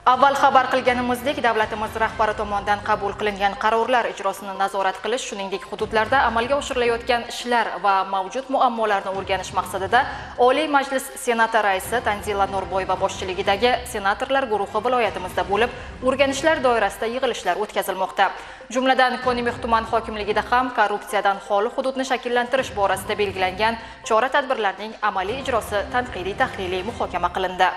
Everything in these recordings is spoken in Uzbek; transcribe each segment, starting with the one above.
Avval xabar qilganimizdek, davlatimiz rahbari tomonidan qabul qilingan qarorlar ijrosini nazorat qilish, shuningdek hududlarda amalga oshirilayotgan ishlar va mavjud muammolarni o'rganish maqsadida Oliy Majlis Senati raisi Tanzila Norboyeva boshchiligidagi senatorlar guruhi viloyatimizda bo'lib, o'rganishlar doirasida yig'ilishlar o'tkazilmoqda. Jumladan, Konimix tuman hokimligida ham korrupsiyadan xoli hududni shakllantirish borasida belgilangan chora-tadbirlarning amaliy ijrosi tanqidiy-tahliliy muhokama qilindi.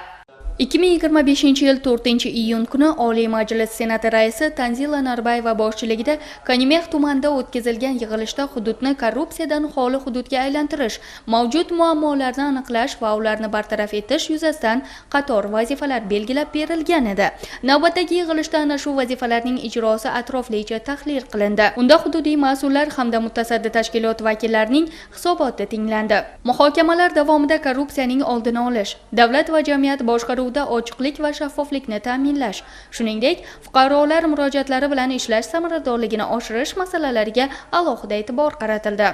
2025-yil 4-iyun kuni Oliy Majlis Senati raisi Tanzila Norboyeva boshchiligida Konimix tumanida o'tkazilgan yig'ilishda hududni korrupsiyadan xoli hududga aylantirish, mavjud muammolarni aniqlash va ularni bartaraf etish yuzasidan qator vazifalar belgilab berilgan edi. Navbatdagi yig'ilishda ana shu vazifalarning ijrosi atroflicha tahlil qilindi. Unda hududiy mas'ullar hamda mutasaddi tashkilot vakillarining hisoboti tinglandi. Muhokamalar davomida korrupsiyaning oldini olish, davlat va jamiyat boshqaruvi ochiqlik va shaffoflikni ta'minlash, shuningdek, fuqarolar murojaatlari bilan ishlash samaradorligini oshirish masalalariga alohida e'tibor qaratildi.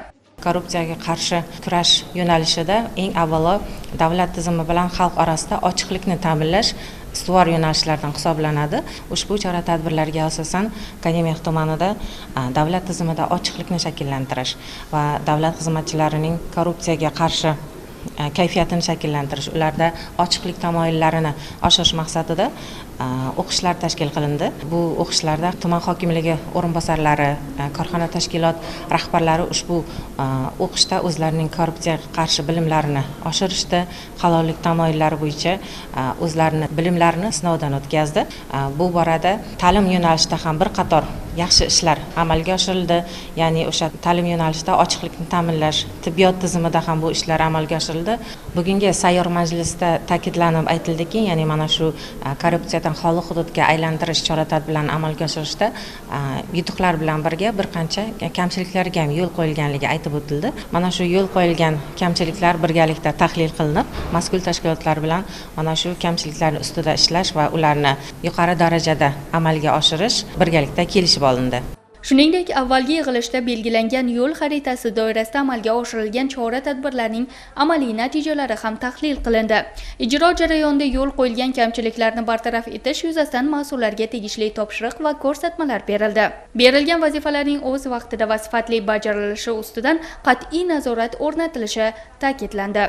Korrupsiyaga qarshi kurash yo'nalishida eng avvalo davlat tizimi bilan xalq orasida ochiqlikni ta'minlash ustuvor yo'nalishlardan hisoblanadi. Ushbu chora-tadbirlarga asosan Konimix tumanida davlat tizimida ochiqlikni shakllantirish va davlat xizmatchilarining korrupsiyaga qarshi kayfiyatini shakllantirish, ularda ochiqlik tamoyillarini oshirish maqsadida o'qishlar tashkil qilindi. Bu o'qishlarda tuman hokimligi o'rinbosarlari, korxona tashkilot rahbarlari ushbu o'qishda o'zlarining korrupsiyaga qarshi bilimlarini oshirishdi, halollik tamoyillari bo'yicha o'zlarining bilimlarini sinovdan o'tkazdi. Bu borada ta'lim yo'nalishida ham bir qator yaxshi ishlar amalga oshirildi. Ya'ni o'sha ta'lim yo'nalishida ochiqlikni ta'minlash, tibbiyot tizimida ham bu ishlar amalga oshirildi. Bugungi sayyor majlisda ta'kidlanib aytildiki, ya'ni mana shu korrupsiyadan xoli hududga aylantirish chora-tadbirlarini amalga oshirishda yutuqlar bilan birga bir qancha kamchiliklarga ham yo'l qo'yilganligi aytib o'tildi. Mana shu yo'l qo'yilgan kamchiliklar birgalikda tahlil qilinib, mas'ul tashkilotlar bilan mana shu kamchiliklarning ustida ishlash va ularni yuqori darajada amalga oshirish birgalikda kelishib olindi. Shuningdek, avvalgi yig'ilishda belgilangan yo'l xaritasi doirasida amalga oshirilgan chora-tadbirlarning amaliy natijalari ham tahlil qilindi. Ijro jarayonida yo'l qo'yilgan kamchiliklarni bartaraf etish yuzasidan mas'ullarga tegishli topshiriq va ko'rsatmalar berildi. Berilgan vazifalarning o'z vaqtida va sifatli bajarilishi ustidan qat'iy nazorat o'rnatilishi ta'kidlandi.